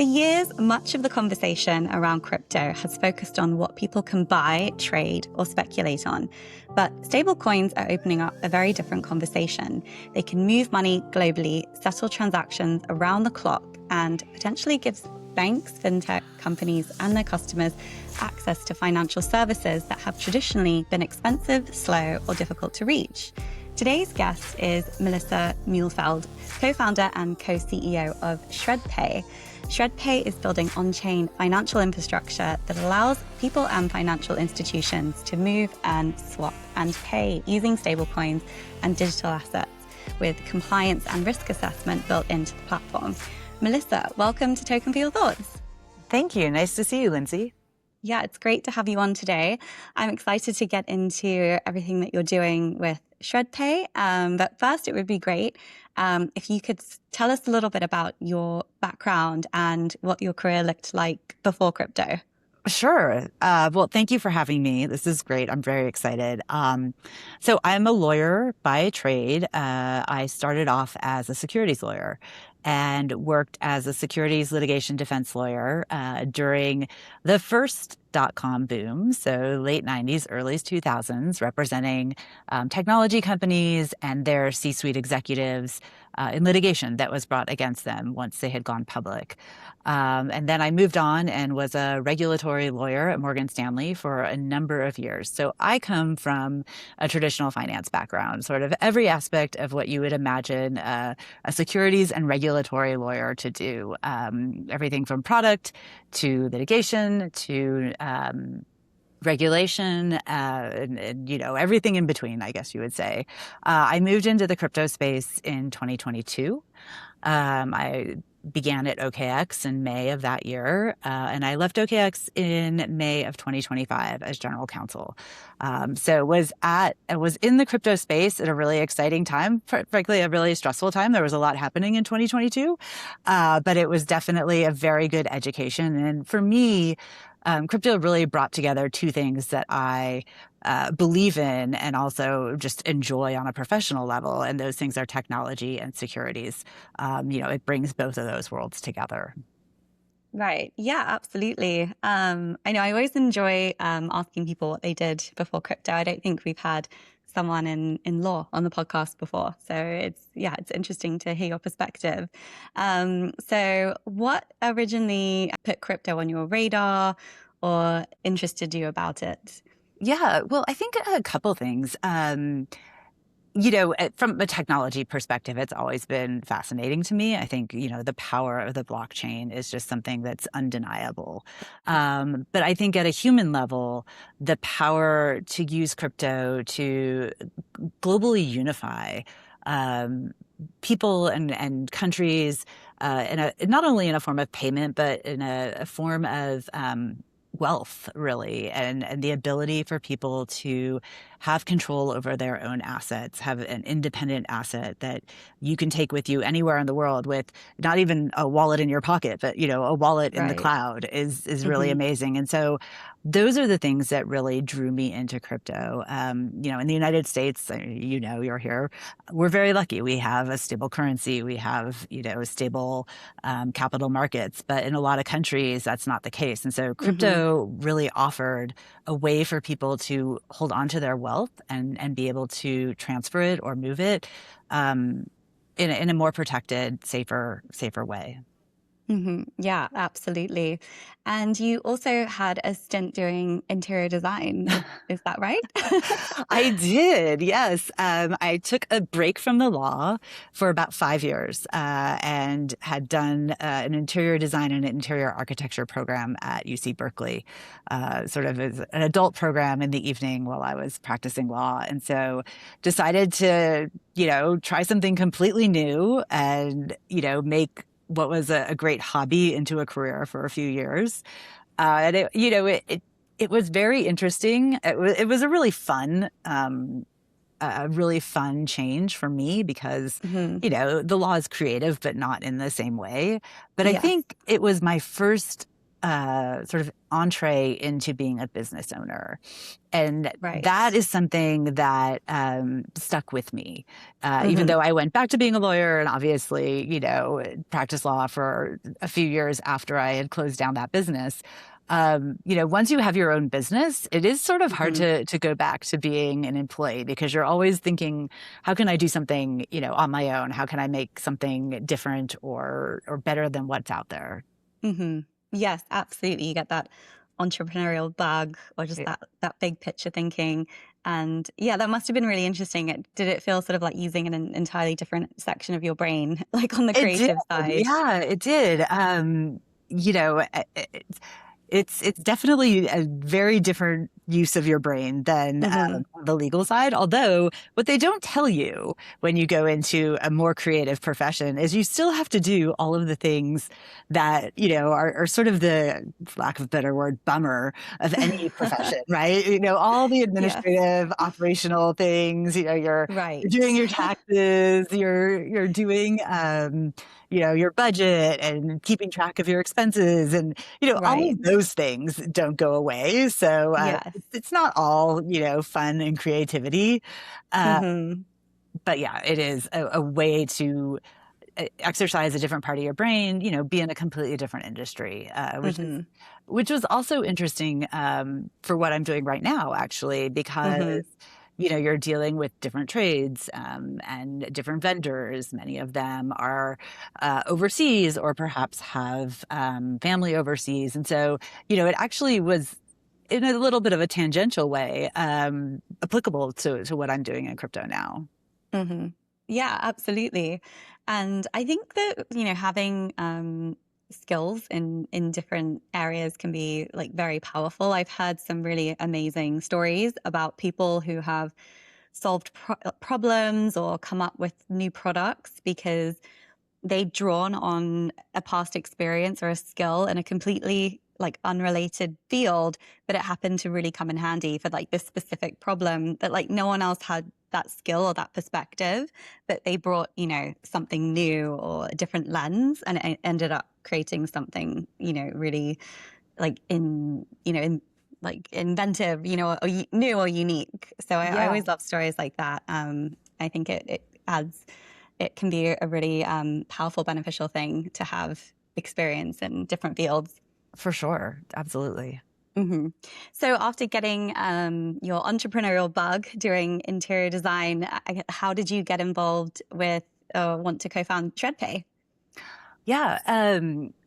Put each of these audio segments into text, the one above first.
For years, much of the conversation around crypto has focused on what people can buy, trade, or speculate on. But stablecoins are opening up a very different conversation. They can move money globally, settle transactions around the clock, and potentially give banks, fintech companies, and their customers access to financial services that have traditionally been expensive, slow, or difficult to reach. Today's guest is Melissa Muehlfeld, co-founder and co-CEO of ShredPay. ShredPay is building on-chain financial infrastructure that allows people and financial institutions to move and swap and pay using stablecoins and digital assets with compliance and risk assessment built into the platform. Melissa, welcome to Token for Your Thoughts. Thank you. Nice to see you, Lindsay. Yeah, it's great to have you on today. I'm excited to get into everything that you're doing with ShredPay. But first, it would be great if you could tell us a little bit about your background and what your career looked like before crypto. Sure. Well, thank you for having me. This is great. I'm very excited. So I'm a lawyer by trade. I started off as a securities lawyer and worked as a securities litigation defense lawyer during the first dot-com boom, so late 90s, early 2000s, representing technology companies and their C-suite executives in litigation that was brought against them once they had gone public. And then I moved on and was a regulatory lawyer at Morgan Stanley for a number of years. So I come from a traditional finance background, sort of every aspect of what you would imagine a securities and regulatory lawyer to do, everything from product to litigation to regulation, and everything in between, I guess you would say. I moved into the crypto space in 2022. I began at OKX in May of that year, and I left OKX in May of 2025 as General Counsel. So was in the crypto space at a really exciting time, frankly, a really stressful time. There was a lot happening in 2022, but it was definitely a very good education. And for me, crypto really brought together two things that I believe in and also just enjoy on a professional level. And those things are technology and securities. It brings both of those worlds together. Right. Yeah, absolutely. I know I always enjoy asking people what they did before crypto. I don't think we've had someone in law on the podcast before. So it's interesting to hear your perspective. So what originally put crypto on your radar or interested you about it? Yeah, well, I think a couple things. From a technology perspective, it's always been fascinating to me. I think, the power of the blockchain is just something that's undeniable. But I think at a human level, the power to use crypto to globally unify people and countries not only in a form of payment, but in a form of wealth, really, and the ability for people to have control over their own assets, have an independent asset that you can take with you anywhere in the world with not even a wallet in your pocket, but, a wallet in the cloud is really amazing. And so those are the things that really drew me into crypto. In the United States, you're here. We're very lucky. We have a stable currency. We have, stable capital markets. But in a lot of countries, that's not the case. And so crypto really offered a way for people to hold on to their wealth and be able to transfer it or move it in a more protected, safer way. Yeah, absolutely. And you also had a stint doing interior design. Is that right? I did, yes. I took a break from the law for about 5 years and had done an interior design and interior architecture program at UC Berkeley, sort of as an adult program in the evening while I was practicing law. And so decided to, try something completely new and, make what was a great hobby into a career for a few years. And it was very interesting. It was a really fun change for me because, the law is creative, but not in the same way. But I think it was my first sort of entree into being a business owner. And Right. that is something that stuck with me, even Mm-hmm. though I went back to being a lawyer and obviously, practiced law for a few years after I had closed down that business. Once you have your own business, it is sort of hard Mm-hmm. to go back to being an employee because you're always thinking, how can I do something, on my own? How can I make something different or better than what's out there? Mm-hmm. Yes, absolutely. You get that entrepreneurial bug or just that big picture thinking. And yeah, that must have been really interesting. Did it feel sort of like using an entirely different section of your brain, like on the It did. creative side? Yeah, it did. You know, it, it's definitely a very different use of your brain than Mm-hmm. the legal side. Although what they don't tell you when you go into a more creative profession is you still have to do all of the things that, are sort of the, for lack of a better word, bummer of any profession, right? All the Yes. administrative, operational things, you're Right. doing your taxes, you're doing, your budget and keeping track of your expenses and, all Right. of those things don't go away. So Yes. it's not all, fun and creativity. Uh, Mm-hmm. but yeah, it is a way to exercise a different part of your brain, be in a completely different industry, Mm-hmm. which was also interesting for what I'm doing right now, actually, because Mm-hmm. you're dealing with different trades and different vendors. Many of them are overseas or perhaps have family overseas. And so, it actually was in a little bit of a tangential way applicable to what I'm doing in crypto now. Mm-hmm. Yeah, absolutely. And I think that, having skills in different areas can be like very powerful. I've heard some really amazing stories about people who have solved problems or come up with new products because they'd drawn on a past experience or a skill in a completely like unrelated field, but it happened to really come in handy for like this specific problem that like no one else had that skill or that perspective, but they brought, something new or a different lens and it ended up creating something, really like in like inventive, or new or unique. So I Yeah. always love stories like that. I think it can be a really powerful, beneficial thing to have experience in different fields. For sure. Absolutely. hmm So after getting your entrepreneurial bug doing interior design, how did you get involved with or want to co-found ShredPay? Yeah,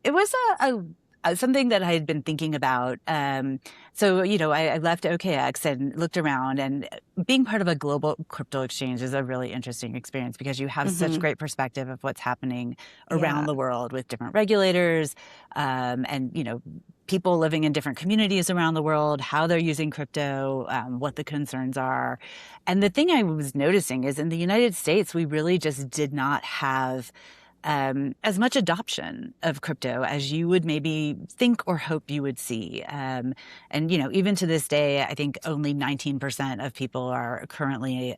it was something that I had been thinking about. So, I left OKX and looked around, and being part of a global crypto exchange is a really interesting experience because you have such hmm great perspective of what's happening around Yeah. the world with different regulators, and people living in different communities around the world, how they're using crypto, what the concerns are. And the thing I was noticing is in the United States, we really just did not have as much adoption of crypto as you would maybe think or hope you would see. And, even to this day, I think only 19% of people are currently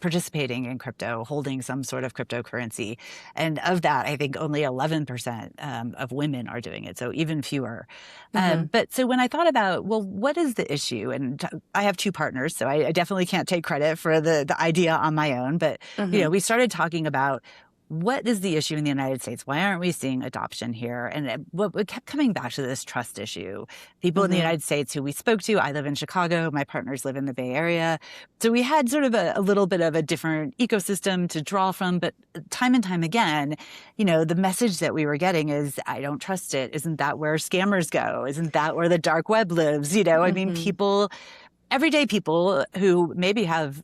participating in crypto, holding some sort of cryptocurrency. And of that, I think only 11% of women are doing it. So even fewer. hmm But so when I thought about, well, what is the issue? And I have two partners, so I definitely can't take credit for the idea on my own. But, hmm we started talking about what is the issue in the United States? Why aren't we seeing adoption here? And what kept coming back to this trust issue. People in the hmm United States who we spoke to, I live in Chicago, my partners live in the Bay Area. So we had sort of a little bit of a different ecosystem to draw from. But time and time again, the message that we were getting is, I don't trust it. Isn't that where scammers go? Isn't that where the dark web lives? I mean, hmm everyday people who maybe have,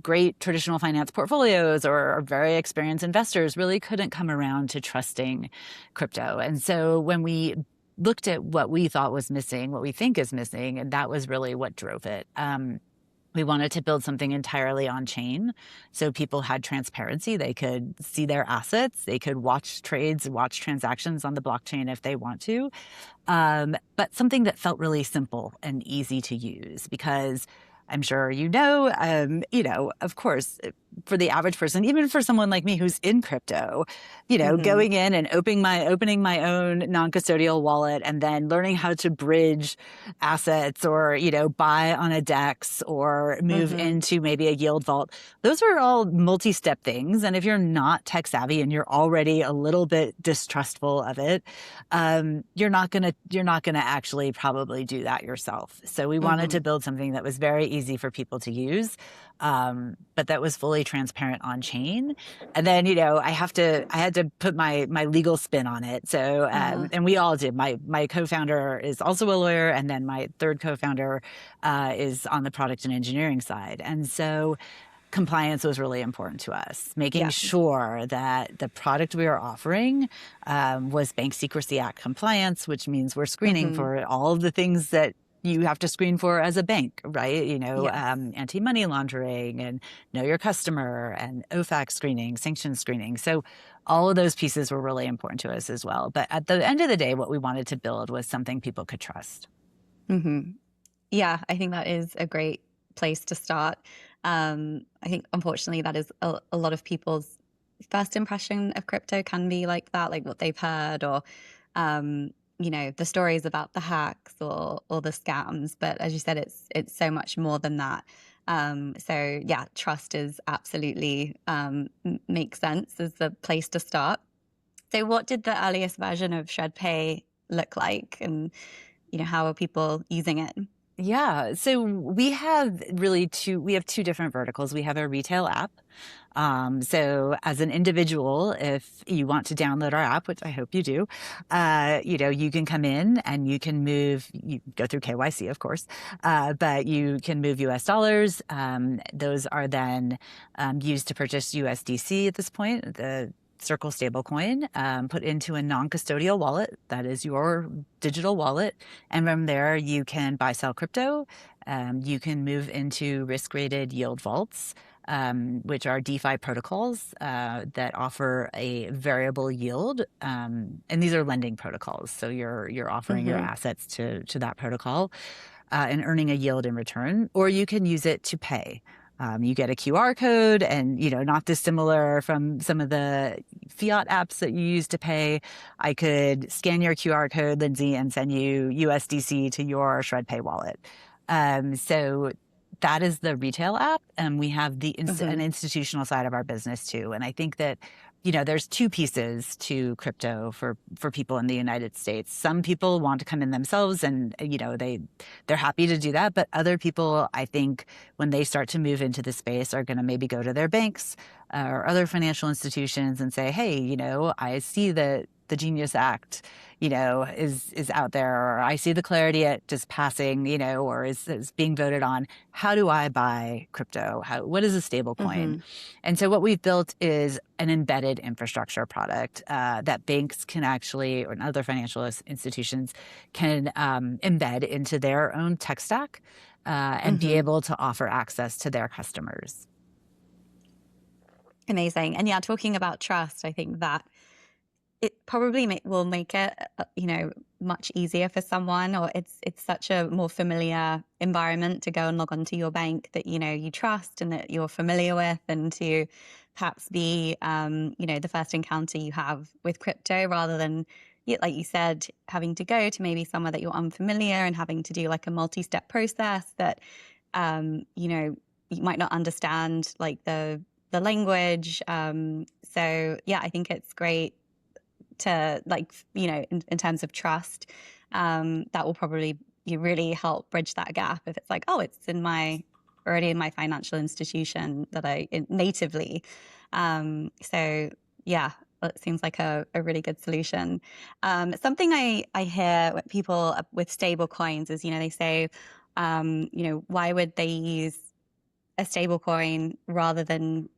great traditional finance portfolios or are very experienced investors really couldn't come around to trusting crypto. And so when we looked at what we thought was missing, what we think is missing, and that was really what drove it. We wanted to build something entirely on chain. So people had transparency. They could see their assets. They could watch trades, watch transactions on the blockchain if they want to. But something that felt really simple and easy to use because I'm sure of course, for the average person, even for someone like me who's in crypto, Hmm. going in and opening my own non-custodial wallet and then learning how to bridge assets or, buy on a DEX or move Hmm. into maybe a yield vault. Those are all multi-step things. And if you're not tech savvy and you're already a little bit distrustful of it, you're not gonna actually probably do that yourself. So we wanted to Hmm. build something that was very easy for people to use, but that was fully transparent on chain. And then, I had to put my legal spin on it. So, Uh-huh. and we all did. My co-founder is also a lawyer, and then my third co-founder is on the product and engineering side. And so compliance was really important to us, making Yeah. sure that the product we are offering was Bank Secrecy Act compliance, which means we're screening Hmm. for all of the things that you have to screen for as a bank, right? Yes. Anti-money laundering and know your customer and OFAC screening, sanction screening. So all of those pieces were really important to us as well. But at the end of the day, what we wanted to build was something people could trust. Hmm. Yeah, I think that is a great place to start. I think, unfortunately, that is a lot of people's first impression of crypto can be like that, like what they've heard, or the stories about the hacks or the scams. But as you said, it's so much more than that. So yeah, trust is absolutely makes sense as the place to start. So, what did the earliest version of ShredPay look like, and how are people using it? Yeah. So we have two different verticals. We have a retail app. So as an individual, if you want to download our app, which I hope you do, you can come in and you go through KYC, of course, but you can move US dollars. Those are then used to purchase USDC at this point, the Circle stablecoin, put into a non-custodial wallet. That is your digital wallet. And from there, you can buy, sell crypto. You can move into risk-rated yield vaults, which are DeFi protocols that offer a variable yield. And these are lending protocols. So you're offering your Hmm. assets to that protocol and earning a yield in return, or you can use it to pay. You get a QR code, and not dissimilar from some of the fiat apps that you use to pay. I could scan your QR code, Lindsay, and send you USDC to your ShredPay wallet. So that is the retail app, and we have an Hmm. institutional side of our business too. And I think that there's two pieces to crypto for people in the United States. Some people want to come in themselves, and they're happy to do that. But other people, I think, when they start to move into the space, are going to maybe go to their banks or other financial institutions and say, hey, I see that the Genius Act, is out there, or I see the Clarity Act just passing, or is being voted on. How do I buy crypto? What is a stable coin? Hmm. And so what we've built is an embedded infrastructure product that banks can actually, or other financial institutions can embed into their own tech stack and be Hmm. able to offer access to their customers. Amazing. And yeah, talking about trust, I think that it probably will make it, much easier for someone, or it's such a more familiar environment to go and log on to your bank that, you trust and that you're familiar with, and to perhaps be, the first encounter you have with crypto, rather than, yeah, like you said, having to go to maybe somewhere that you're unfamiliar and having to do like a multi-step process that, you might not understand, like the language. So yeah, I think it's great to, like, in terms of trust, that will probably really help bridge that gap if it's like, oh, it's already in my financial institution that natively. So yeah, it seems like a really good solution. Something I hear with people with stable coins is, they say, why would they use a stable coin rather than,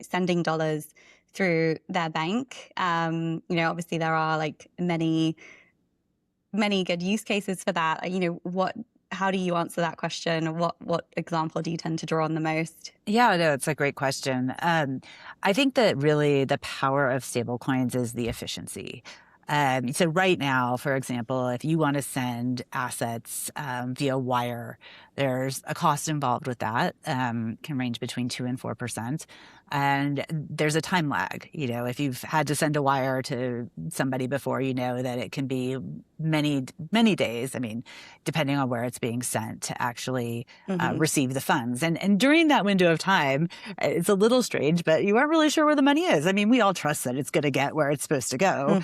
sending dollars through their bank? Obviously there are like many good use cases for that. How do you answer that question? What example do you tend to draw on the most? Yeah, no, it's a great question. I think that really the power of stablecoins is the efficiency. So right now, for example, if you want to send assets via wire, there's a cost involved with that. Can range between 2 and 4%, and there's a time lag. If you've had to send a wire to somebody before, you know that it can be many, many days. I mean, depending on where it's being sent to actually receive the funds. And during that window of time, it's a little strange, but you aren't really sure where the money is. I mean, we all trust that it's going to get where it's supposed to go.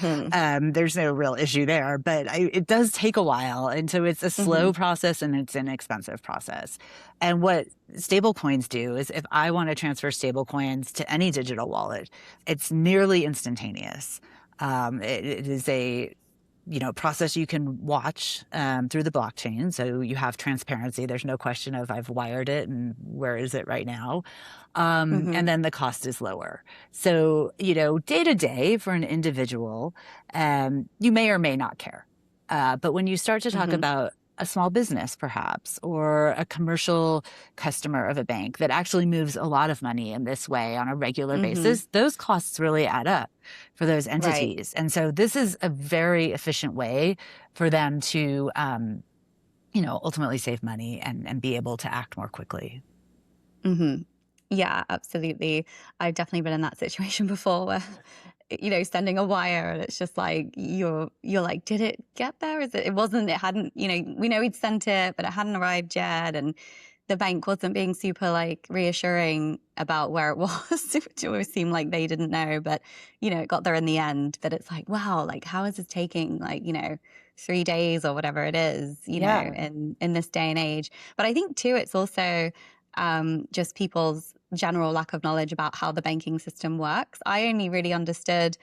There's no real issue there, but it does take a while. And so it's a slow process and it's an expensive process. And what stablecoins do is if I want to transfer stablecoins to any digital wallet, it's nearly instantaneous. It is a process you can watch through the blockchain. So you have transparency. There's no question of I've wired it and where is it right now. And then the cost is lower. So, day to day for an individual, you may or may not care. But when you start to talk about a small business, perhaps, or a commercial customer of a bank that actually moves a lot of money in this way on a regular basis, those costs really add up for those entities. Right. And so this is a very efficient way for them to, ultimately save money and be able to act more quickly. Yeah, absolutely. I've definitely been in that situation before where, sending a wire and it's just like, you're like, did it get there? It wasn't, it hadn't, we know we'd sent it, but it hadn't arrived yet. And the bank wasn't being super reassuring about where it was. It always seemed like they didn't know, but, it got there in the end. But it's like, wow, how is this taking 3 days or whatever it is, in this day and age. But I think too, it's also just people's general lack of knowledge about how the banking system works. I only really understood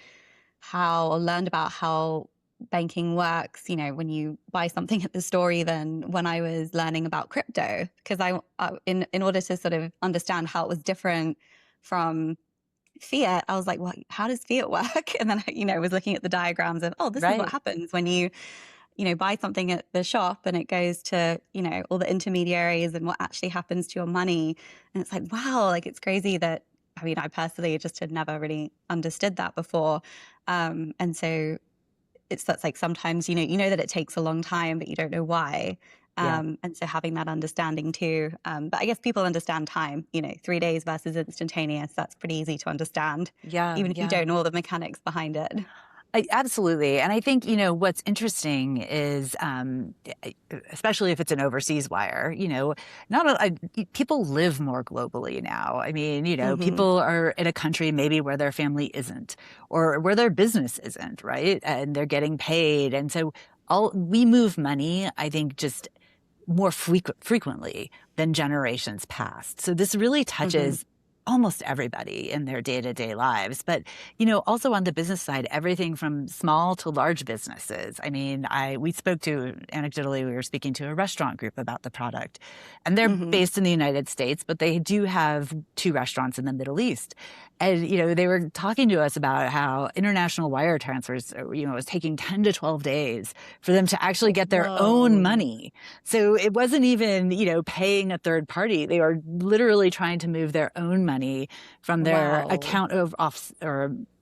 or learned about how banking works, when you buy something at the store, even when I was learning about crypto, because in order to sort of understand how it was different from fiat, I was like, well, how does fiat work? And then, I was looking at the diagrams of, this is what happens when you buy something at the shop and it goes to, all the intermediaries and what actually happens to your money. And it's like, wow, it's crazy that, I personally just had never really understood that before. And so that's sometimes, you know that it takes a long time, but you don't know why. And so having that understanding too. But I guess people understand time, 3 days versus instantaneous. That's pretty easy to understand. Even if you don't know all the mechanics behind it. Absolutely. And I think, what's interesting is, especially if it's an overseas wire, people live more globally now. I mean, people are in a country maybe where their family isn't or where their business isn't, right? And they're getting paid. And so we move money, I think, just more frequently than generations past. So this really touches almost everybody in their day-to-day lives. But, also on the business side, everything from small to large businesses. I mean, anecdotally, we were speaking to a restaurant group about the product. And they're based in the United States, but they do have 2 restaurants in the Middle East. And, they were talking to us about how international wire transfers, was taking 10 to 12 days for them to actually get their own money. So it wasn't even, paying a third party. They were literally trying to move their own money from their account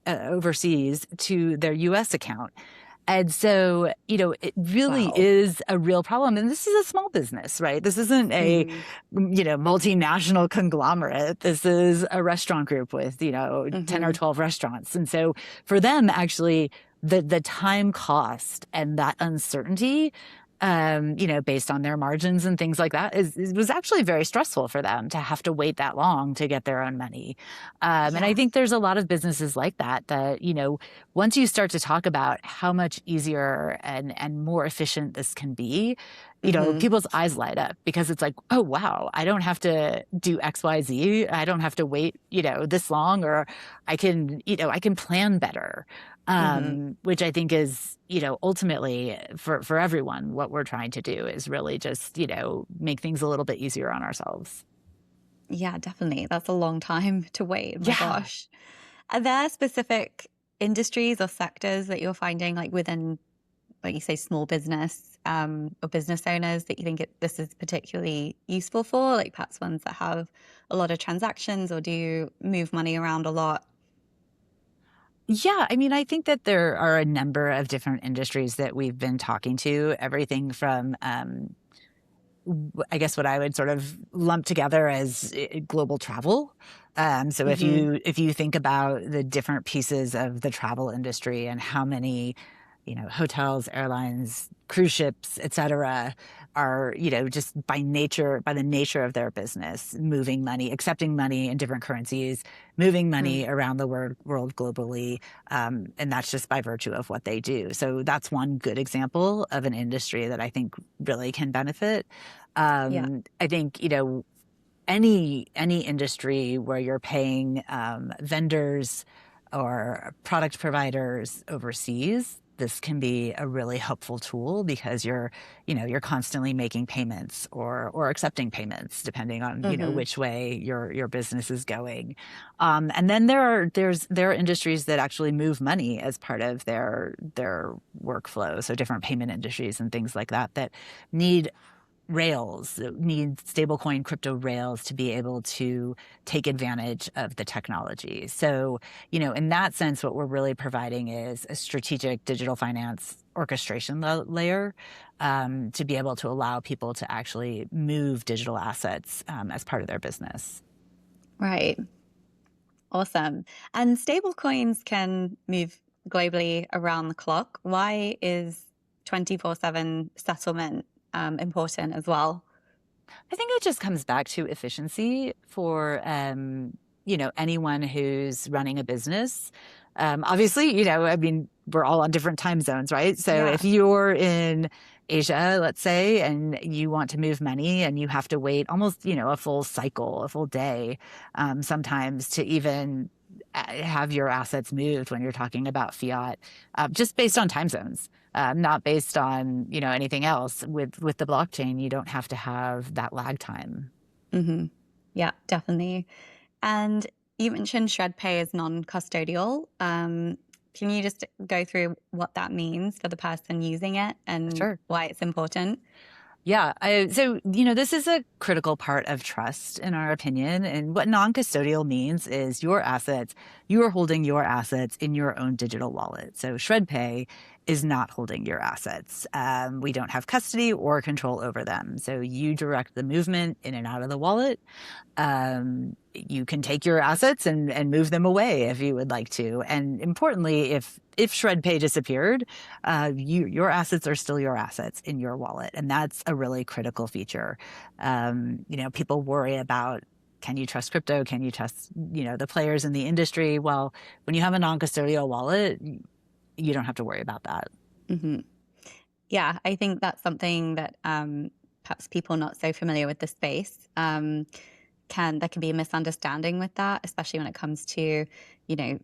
overseas to their U.S. account. And so, it really is a real problem. And this is a small business, right? This isn't a, multinational conglomerate. This is a restaurant group with, 10 or 12 restaurants. And so for them, actually, the time cost and that uncertainty, based on their margins and things like that, it was actually very stressful for them to have to wait that long to get their own money. And I think there's a lot of businesses like that, once you start to talk about how much easier and more efficient this can be, people's eyes light up because it's like, oh, wow, I don't have to do X, Y, Z. I don't have to wait, this long, or I can plan better. Which I think is, ultimately for everyone, what we're trying to do is really just, make things a little bit easier on ourselves. Yeah, definitely. That's a long time to wait. My gosh. Are there specific industries or sectors that you're finding within, like you say, small business or business owners that you think this is particularly useful for? Perhaps ones that have a lot of transactions or do move money around a lot? Yeah, I mean, I think that there are a number of different industries that we've been talking to, everything from I guess what I would sort of lump together as global travel. So Hmm. if you think about the different pieces of the travel industry and how many, hotels, airlines, cruise ships, et cetera, are, just by the nature of their business, moving money, accepting money in different currencies, moving Mm. money around the world globally. And that's just by virtue of what they do. So that's one good example of an industry that I think really can benefit. Yeah. I think, any industry where you're paying vendors or product providers overseas, this can be a really helpful tool because you're constantly making payments or accepting payments depending on, Hmm. which way your business is going. And then there are industries that actually move money as part of their workflow. So different payment industries and things like that that need rails, need stablecoin crypto rails to be able to take advantage of the technology. So, in that sense, what we're really providing is a strategic digital finance orchestration layer to be able to allow people to actually move digital assets as part of their business. Right. Awesome. And stablecoins can move globally around the clock. Why is 24/7 settlement important as well? I think it just comes back to efficiency for anyone who's running a business. Obviously, I mean, we're all on different time zones, right? So Yeah. if you're in Asia, let's say, and you want to move money and you have to wait almost, a full cycle, a full day, sometimes to even have your assets moved when you're talking about fiat, just based on time zones, not based on anything else. With the blockchain, you don't have to have that lag time. Hmm. Yeah, definitely. And you mentioned ShredPay is non-custodial. Can you just go through what that means for the person using it and Sure. why it's important? Yeah. So, this is a critical part of trust, in our opinion. And what non custodial means is you are holding your assets in your own digital wallet. So, ShredPay is not holding your assets. We don't have custody or control over them. So, you direct the movement in and out of the wallet. You can take your assets and move them away if you would like to. And importantly, if ShredPay disappeared, your assets are still your assets in your wallet, and that's a really critical feature. People worry about, can you trust crypto? Can you trust the players in the industry? Well, when you have a non-custodial wallet, you don't have to worry about that. Hmm. Yeah, I think that's something that perhaps people not so familiar with the space there can be a misunderstanding with that, especially when it comes to,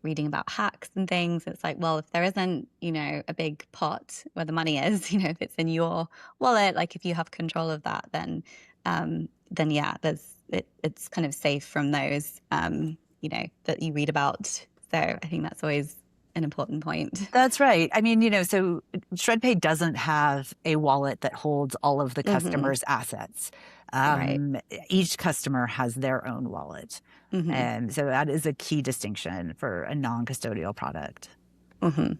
reading about hacks and things. It's like, well, if there isn't, a big pot where the money is, if it's in your wallet, like if you have control of that, then yeah, it's kind of safe from those, that you read about. So I think that's always an important point. That's right. I mean, so ShredPay doesn't have a wallet that holds all of the Hmm. customer's assets. Right. Each customer has their own wallet. Hmm. And so that is a key distinction for a non-custodial product. Hmm.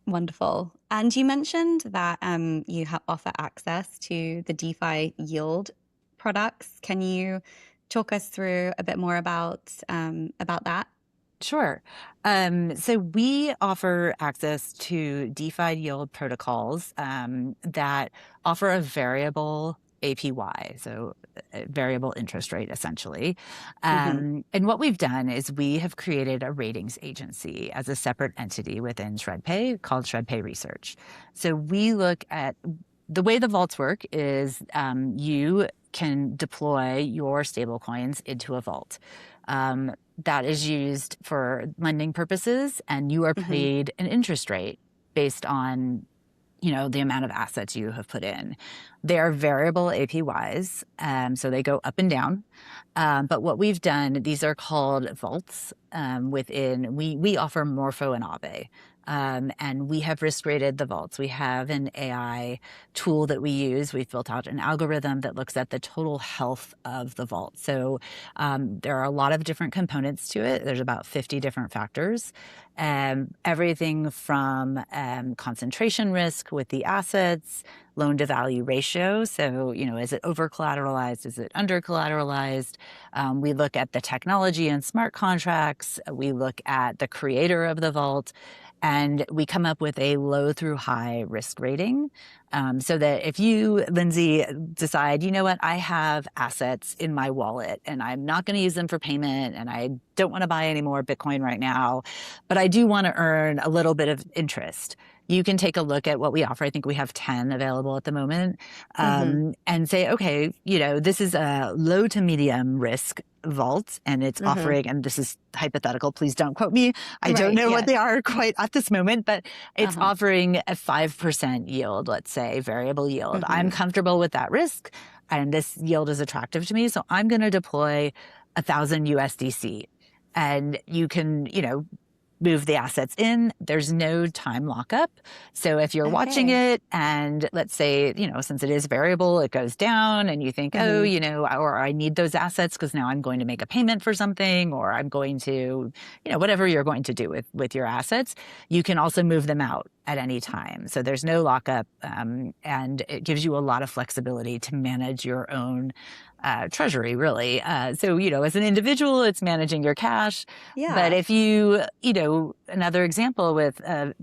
Wonderful. And you mentioned that you offer access to the DeFi yield products. Can you talk us through a bit more about that? Sure. So we offer access to DeFi yield protocols that offer a variable APY, so a variable interest rate, essentially. Hmm. And what we've done is we have created a ratings agency as a separate entity within ShredPay called ShredPay Research. So we look at the way the vaults work is you can deploy your stablecoins into a vault. That is used for lending purposes, and you are Hmm. paid an interest rate based on the amount of assets you have put in. They are variable APYs, so they go up and down. But what we've done, these are called vaults. we offer Morpho and Aave. And we have risk rated the vaults. We have an AI tool that we use. We've built out an algorithm that looks at the total health of the vault. So there are a lot of different components to it. There's about 50 different factors. Everything from concentration risk with the assets, loan to value ratio. So, is it over collateralized? Is it under collateralized? We look at the technology and smart contracts. We look at the creator of the vault. And we come up with a low through high risk rating, so that if you, Lindsay, decide, you know what, I have assets in my wallet and I'm not going to use them for payment and I don't want to buy any more Bitcoin right now, but I do want to earn a little bit of interest, you can take a look at what we offer. I think we have 10 available at the moment, and say, okay, this is a low to medium risk vault and it's offering, and this is hypothetical, please don't quote me. I don't know what they are quite at this moment, but it's offering a 5% yield, let's say, variable yield. I'm comfortable with that risk and this yield is attractive to me. So I'm going to deploy 1,000 USDC and you can, move the assets in. There's no time lockup. So if you're watching it and let's say, since it is variable, it goes down and you think, or I need those assets because now I'm going to make a payment for something, or I'm going to, whatever you're going to do with your assets, you can also move them out at any time. So there's no lockup, and it gives you a lot of flexibility to manage your own treasury, really. So, as an individual, it's managing your cash. Yeah. But if another example with a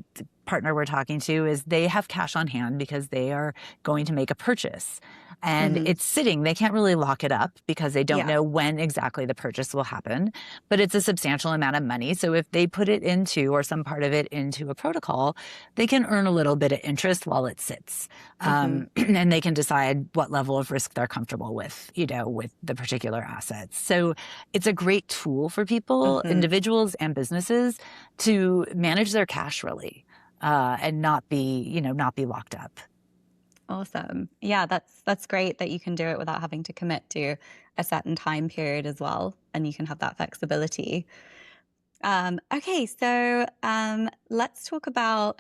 partner we're talking to is they have cash on hand because they are going to make a purchase. And it's sitting, they can't really lock it up because they don't know when exactly the purchase will happen, but it's a substantial amount of money. So if they put it into, or some part of it into a protocol, they can earn a little bit of interest while it sits. And they can decide what level of risk they're comfortable with, with the particular assets. So it's a great tool for people, individuals and businesses, to manage their cash really, and not be locked up. Awesome. Yeah, that's great that you can do it without having to commit to a certain time period as well, and you can have that flexibility. Okay, so let's talk about,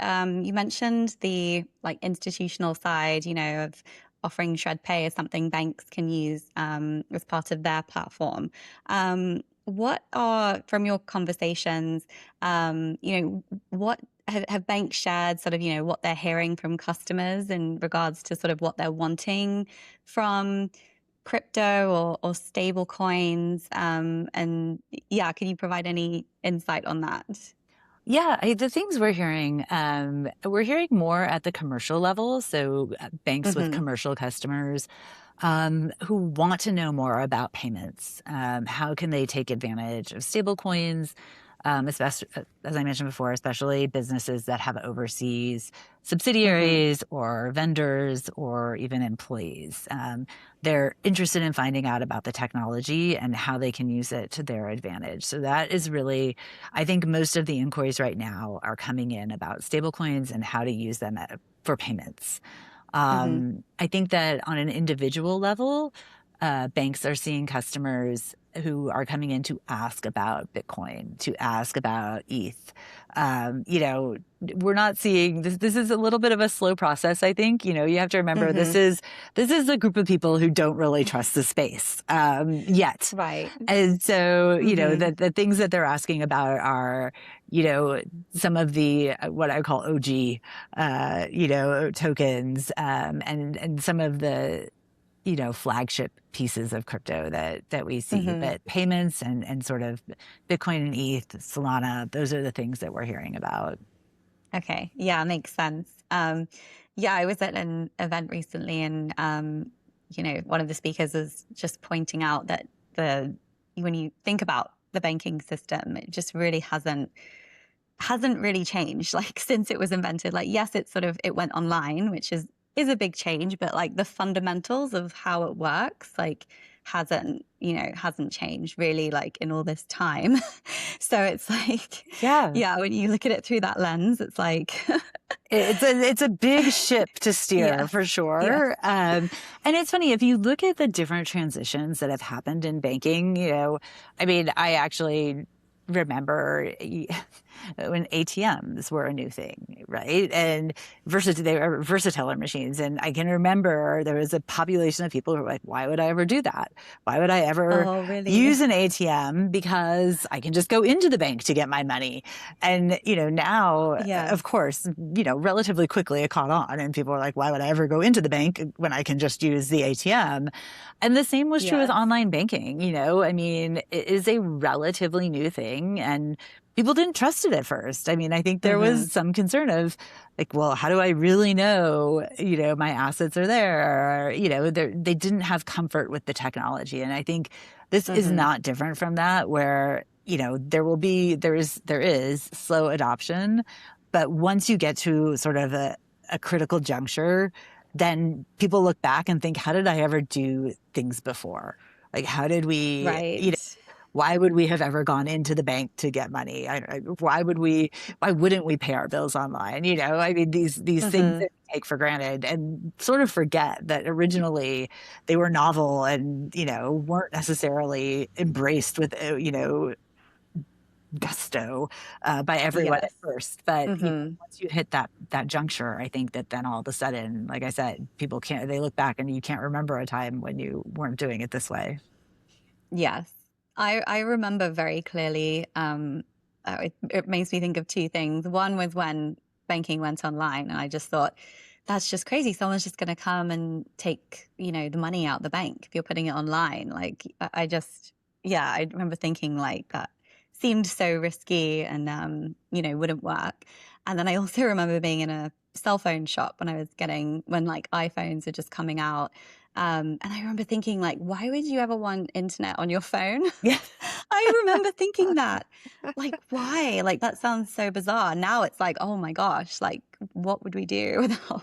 you mentioned the institutional side, of offering ShredPay as something banks can use as part of their platform. What are, from your conversations, what have banks shared sort of, what they're hearing from customers in regards to sort of what they're wanting from crypto or stable coins? And yeah, can you provide any insight on that? Yeah, the things we're hearing more at the commercial level. So banks with commercial customers who want to know more about payments. How can they take advantage of stablecoins? Especially, as I mentioned before, especially businesses that have overseas subsidiaries or vendors or even employees. They're interested in finding out about the technology and how they can use it to their advantage. So that is really, I think most of the inquiries right now are coming in about stablecoins and how to use them for payments. I think that on an individual level, banks are seeing customers who are coming in to ask about Bitcoin, to ask about ETH. We're not seeing this. This is a little bit of a slow process, I think. You have to remember this is a group of people who don't really trust the space yet. Right. And so, the things that they're asking about are, some of the what I call OG, tokens, and some of the flagship pieces of crypto that we see, but payments and sort of Bitcoin and ETH, Solana, those are the things that we're hearing about. Okay. Yeah, makes sense. Yeah, I was at an event recently and, one of the speakers was just pointing out that when you think about the banking system, it just really hasn't really changed since it was invented. Yes, it went online, which is a big change, but the fundamentals of how it works hasn't changed really in all this time. So it's when you look at it through that lens, it's it's a big ship to steer for sure. And it's funny, if you look at the different transitions that have happened in banking, I actually remember when ATMs were a new thing, right? And they were versatile machines. And I can remember there was a population of people who were like, why would I ever do that? Why would I ever Oh, really? use an ATM? Because I can just go into the bank to get my money. And, now, Yeah. of course, relatively quickly it caught on and people were like, why would I ever go into the bank when I can just use the ATM? And the same was true with Yes. online banking. I mean, it is a relatively new thing and people didn't trust it at first. I mean, I think there was some concern of like, well, how do I really know, my assets are there? Or, they didn't have comfort with the technology. And I think this is not different from that, where, there is slow adoption. But once you get to sort of a critical juncture, then people look back and think, how did I ever do things before? Like, how did we, Right. why would we have ever gone into the bank to get money? Why wouldn't we pay our bills online? I mean, these things that we take for granted and sort of forget that originally they were novel and, weren't necessarily embraced with, gusto by everyone at Yes. first. But once you hit that juncture, I think that then all of a sudden, like I said, they look back and you can't remember a time when you weren't doing it this way. Yes. I remember very clearly, it makes me think of two things. One was when banking went online, and I just thought, that's just crazy. Someone's just going to come and take, the money out the bank if you're putting it online. Like, yeah, I remember thinking like that seemed so risky and, wouldn't work. And then I also remember being in a cell phone shop when like iPhones are just coming out. And I remember thinking, like, why would you ever want internet on your phone? Yeah. I remember thinking that, like, why? Like, that sounds so bizarre. Now it's like, oh my gosh, like, what would we do without our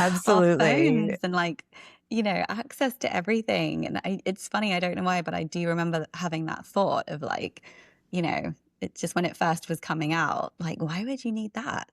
Absolutely. phones and like, access to everything? And it's funny, I don't know why, but I do remember having that thought of like, it's just when it first was coming out, like, why would you need that?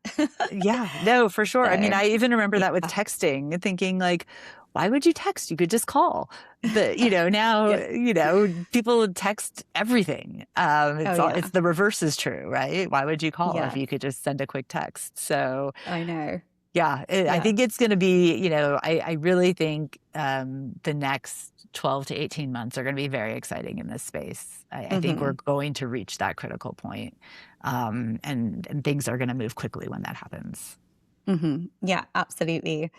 Yeah, no, for sure. I mean, So, I even remember that with yeah. texting, thinking like, why would you text? You could just call. But now, Yeah. people text everything. Oh, It's yeah. the reverse is true, right? Why would you call if Yes, you could just send a quick text? So I know. yeah, I Yeah. think it's going to be, I really think the next 12 to 18 months are going to be very exciting in this space. I think we're going to reach that critical point, and things are going to move quickly when that happens. Yeah, absolutely.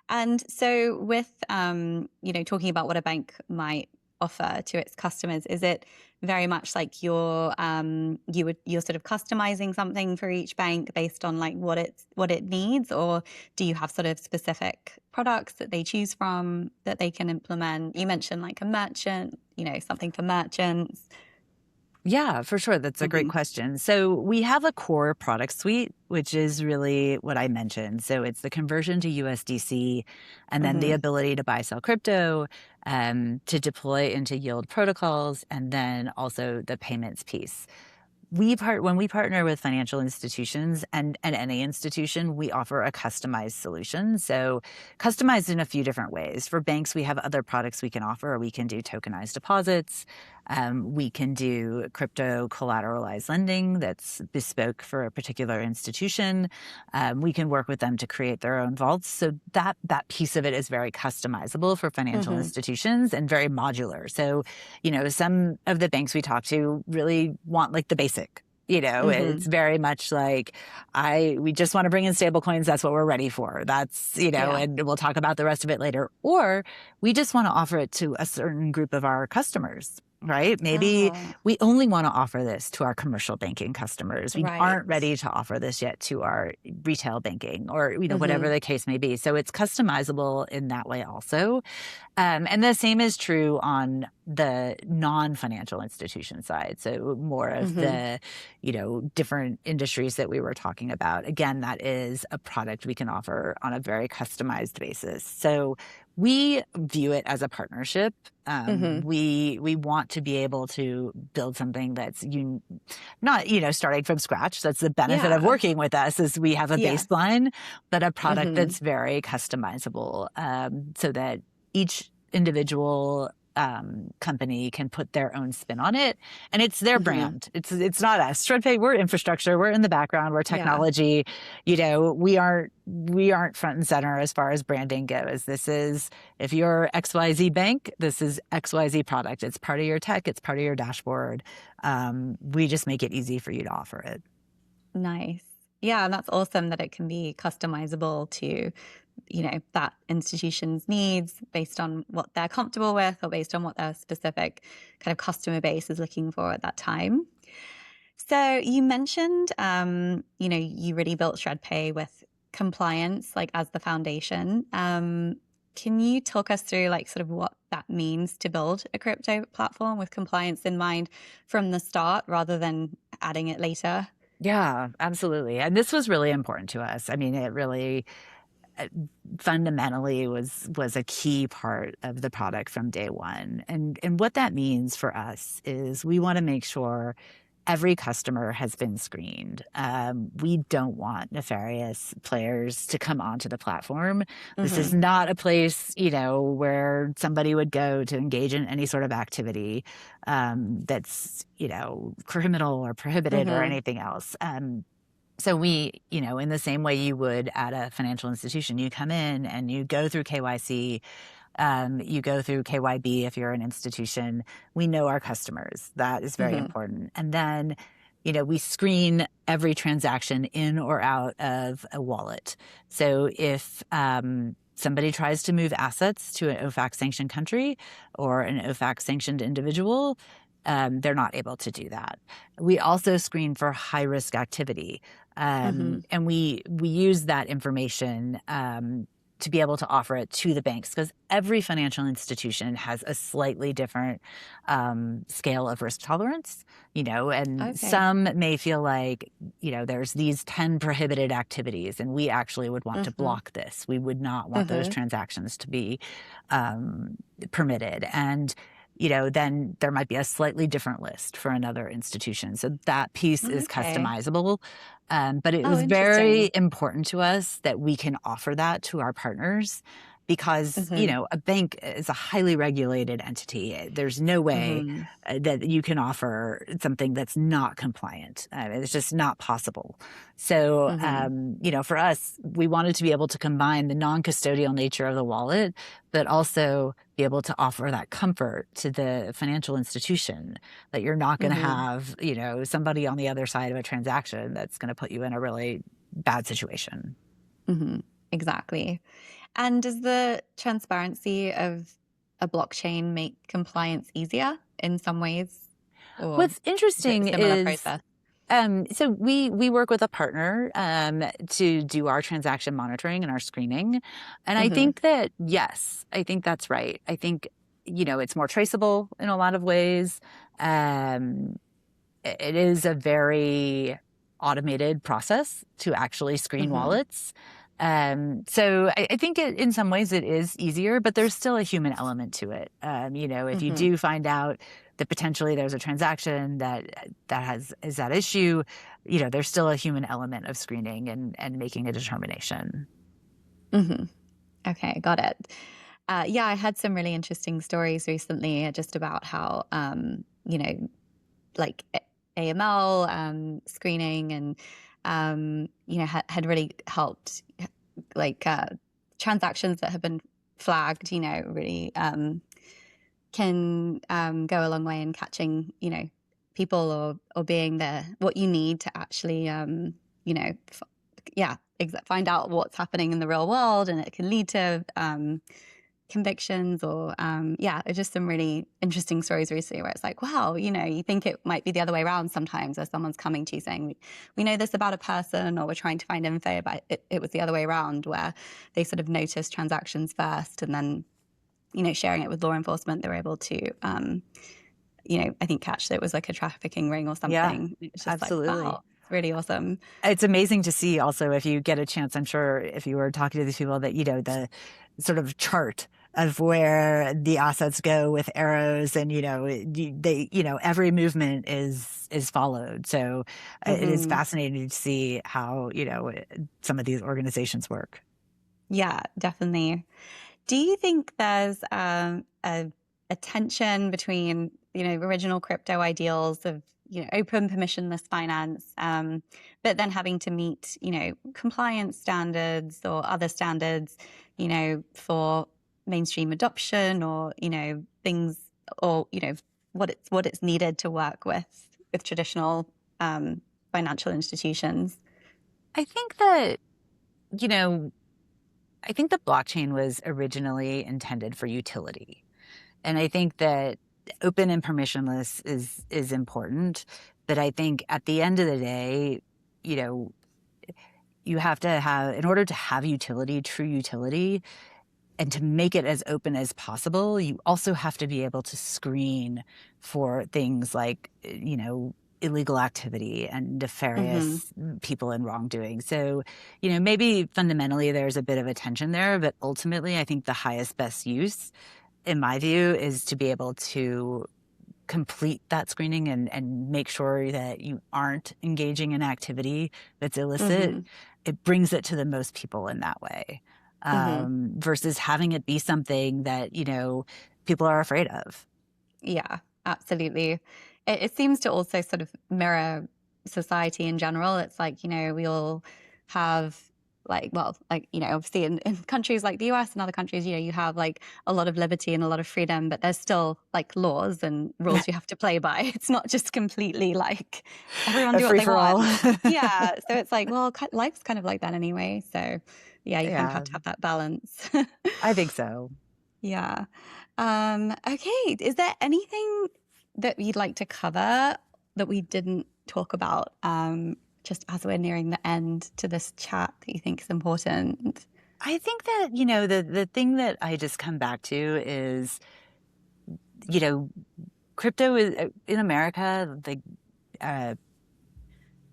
And so with, talking about what a bank might offer to its customers, is it very much like you're sort of customizing something for each bank based on like what it needs, or do you have sort of specific products that they choose from that they can implement? You mentioned like a merchant, something for merchants. Yeah, for sure. That's a great Hmm. question. So we have a core product suite, which is really what I mentioned. So it's the conversion to USDC and then the Hmm. ability to buy, sell crypto, to deploy into yield protocols, and then also the payments piece. When we partner with financial institutions and any institution, we offer a customized solution. So customized in a few different ways. For banks, we have other products we can offer. We can do tokenized deposits. We can do crypto collateralized lending that's bespoke for a particular institution. We can work with them to create their own vaults. So that piece of it is very customizable for financial Hmm. institutions and very modular. So, some of the banks we talk to really want like the basic. Hmm. It's very much like we just want to bring in stablecoins. That's what we're ready for. That's, Yeah. and we'll talk about the rest of it later. Or we just want to offer it to a certain group of our customers, right? Maybe Oh, we only want to offer this to our commercial banking customers. We right. aren't ready to offer this yet to our retail banking or, whatever Hmm. the case may be. So it's customizable in that way also. And the same is true on the non-financial institution side. So more of Hmm. the, different industries that we were talking about. Again, that is a product we can offer on a very customized basis. So we view it as a partnership. Hmm. We want to be able to build something that's not, starting from scratch. That's the benefit of Yeah. working with us is we have a Yes. baseline, but a product Hmm. that's very customizable, so that each individual company can put their own spin on it, and it's their Mm-hmm. brand. It's not us. ShredPay, we're infrastructure. We're in the background. We're Yeah. technology. We aren't front and center as far as branding goes. This is, if you're XYZ bank, this is XYZ product. It's part of your tech. It's part of your dashboard. We just make it easy for you to offer it. Nice. Yeah, and that's awesome that it can be customizable to, that institution's needs based on what they're comfortable with or based on what their specific kind of customer base is looking for at that time. So you mentioned, you really built ShredPay with compliance, like as the foundation. Can you talk us through like sort of what that means to build a crypto platform with compliance in mind from the start rather than adding it later? Yeah, absolutely. And this was really important to us. I mean, it really uh, fundamentally was a key part of the product from day one. And what that means for us is we want to make sure every customer has been screened. We don't want nefarious players to come onto the platform. This is Mm-hmm. not a place, where somebody would go to engage in any sort of activity that's, criminal or prohibited or Mm-hmm. anything else. So we, in the same way you would at a financial institution, you come in and you go through KYC, you go through KYB if you're an institution. We know our customers. That is very Mm-hmm. important. And then, we screen every transaction in or out of a wallet. So if somebody tries to move assets to an OFAC sanctioned country or an OFAC sanctioned individual, they're not able to do that. We also screen for high risk activity. Mm-hmm. And we use that information to be able to offer it to the banks, because every financial institution has a slightly different scale of risk tolerance, and Okay. some may feel like, there's these 10 prohibited activities, and we actually would want to Mm-hmm. block this. We would not want those Mm-hmm. transactions to be permitted. And then there might be a slightly different list for another institution. So that piece is Okay. customizable. But it Oh, was very interesting. important to us that we can offer that to our partners because, Mm-hmm. a bank is a highly regulated entity. There's no way Mm-hmm. that you can offer something that's not compliant. It's just not possible. So, Mm-hmm. for us, we wanted to be able to combine the non-custodial nature of the wallet, but also be able to offer that comfort to the financial institution that you're not going to Mm-hmm. have, somebody on the other side of a transaction that's going to put you in a really bad situation. Mm-hmm. Exactly. And does the transparency of a blockchain make compliance easier in some ways, or What's is it a interesting similar is, process? so we work with a partner to do our transaction monitoring and our screening. And I Mm-hmm. think that, yes, I think that's right. I think, it's more traceable in a lot of ways. Um, it is a very automated process to actually screen Mm-hmm. wallets. So I think in some ways it is easier, but there's still a human element to it. If you Mm-hmm. do find out that potentially there's a transaction is at issue, there's still a human element of screening and making a determination. Mm-hmm. Okay, got it. Yeah, I had some really interesting stories recently just about how, like AML screening and, had really helped like transactions that have been flagged, really can go a long way in catching, people or being there, what you need to actually, you know, f- yeah, find out what's happening in the real world. And it can lead to convictions or, it's just some really interesting stories recently where it's like, wow, you think it might be the other way around sometimes, where someone's coming to you saying, we know this about a person, or we're trying to find info, but it was the other way around, where they sort of noticed transactions first and then, sharing it with law enforcement, they were able to, I think catch that it was like a trafficking ring or Yeah, something. It's just like, absolutely. wow, it's really awesome. It's amazing to see also, if you get a chance, I'm sure if you were talking to these people, that, the sort of chart of where the assets go with arrows, and, every movement is followed. So it is Hmm. fascinating to see how, some of these organizations work. Yeah, definitely. Do you think there's a a tension between, original crypto ideals of, open permissionless finance, but then having to meet, compliance standards or other standards, for mainstream adoption or, things or, what it's needed to work with traditional financial institutions. I think that, I think the blockchain was originally intended for utility. And I think that open and permissionless is important. But I think at the end of the day, you have to have, in order to have utility, true utility, and to make it as open as possible, you also have to be able to screen for things like, illegal activity and nefarious people in wrongdoing. So, maybe fundamentally there's a bit of a tension there, but ultimately I think the highest best use, in my view, is to be able to complete that screening and make sure that you aren't engaging in activity that's illicit. It brings it to the most people in that way, versus having it be something that, people are afraid of. Yeah, absolutely. It seems to also sort of mirror society in general. It's like, we all have obviously in countries like the US and other countries, you have like a lot of liberty and a lot of freedom, but there's still like laws and rules you have to play by. It's not just completely like everyone do what they want. Yeah. So it's like, well, life's kind of like that anyway. So yeah, you kind of have to have that balance. I think so. Yeah. Okay. Is there anything that you'd like to cover that we didn't talk about, just as we're nearing the end to this chat, that you think is important? I think that, the thing that I just come back to is, crypto is, in America,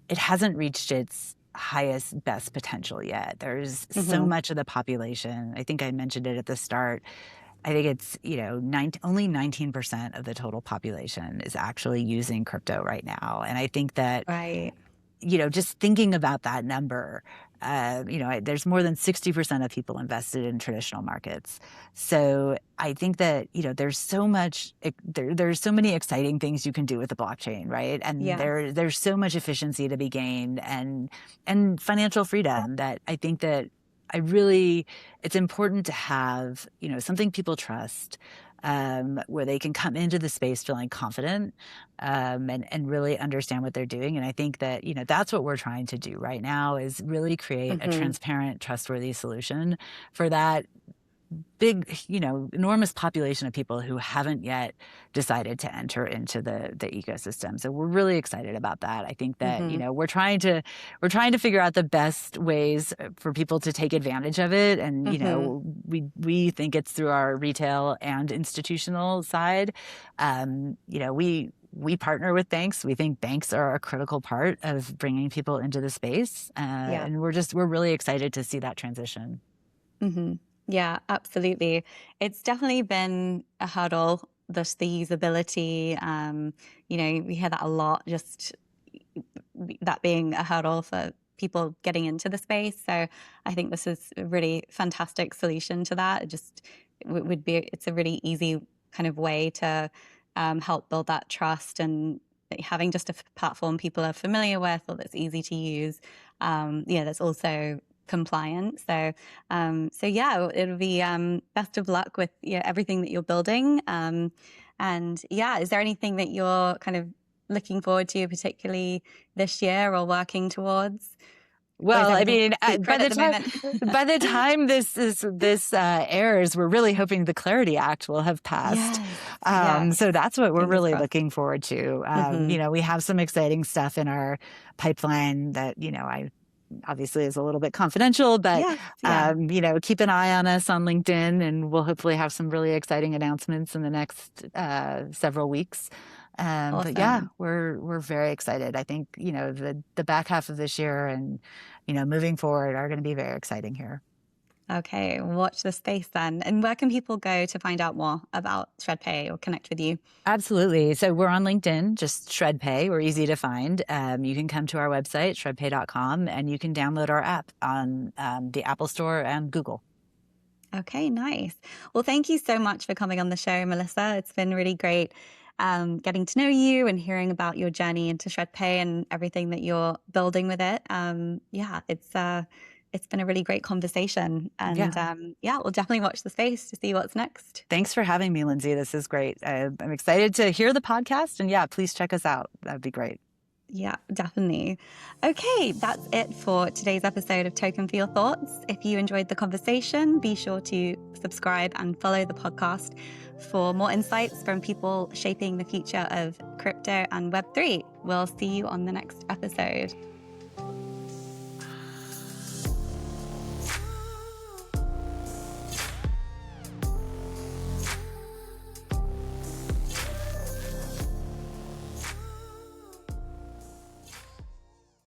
it hasn't reached its highest, best potential yet. There's so much of the population. I think I mentioned it at the start. I think it's, only 19% of the total population is actually using crypto right now. And I think that, Right. Just thinking about that number, there's more than 60% of people invested in traditional markets. So I think that, there's so much, there's so many exciting things you can do with the blockchain, right? And there's so much efficiency to be gained and financial freedom that I think that it's important to have, something people trust, where they can come into the space feeling confident, and really understand what they're doing. And I think that, that's what we're trying to do right now, is really create a transparent, trustworthy solution for that big, enormous population of people who haven't yet decided to enter into the ecosystem. So we're really excited about that. I think that, we're trying to figure out the best ways for people to take advantage of it. And, we think it's through our retail and institutional side. We partner with banks. We think banks are a critical part of bringing people into the space. And we're really excited to see that transition. Yeah, absolutely. It's definitely been a hurdle, the usability. We hear that a lot, just that being a hurdle for people getting into the space. So I think this is a really fantastic solution to that. It's a really easy kind of way to help build that trust, and having just a platform people are familiar with or that's easy to use. That's also compliant. So yeah, it'll be best of luck with everything that you're building. And yeah, is there anything that you're kind of looking forward to, particularly this year, or working towards? Well, I mean, by the time this airs, we're really hoping the Clarity Act will have passed. Yes. So that's what we're really looking forward to. We have some exciting stuff in our pipeline that, I obviously is a little bit confidential, but, keep an eye on us on LinkedIn, and we'll hopefully have some really exciting announcements in the next several weeks. Awesome. But yeah, we're very excited. I think, the back half of this year and, moving forward are going to be very exciting here. Okay, watch the space then. And where can people go to find out more about ShredPay or connect with you? Absolutely. So we're on LinkedIn, just ShredPay. We're easy to find. You can come to our website, shredpay.com, and you can download our app on the Apple Store and Google. Okay, nice. Well, thank you so much for coming on the show, Melissa. It's been really great getting to know you and hearing about your journey into ShredPay and everything that you're building with it. Yeah, it's been a really great conversation, and Yeah. yeah, we'll definitely watch the space to see what's next. Thanks for having me, Lindsay. This is great. I'm excited to hear the podcast, and yeah, please check us out. That'd be great. Yeah, definitely. Okay, that's it for today's episode of Token for Your Thoughts. If you enjoyed the conversation, be sure to subscribe and follow the podcast for more insights from people shaping the future of crypto and Web3. We'll see you on the next episode.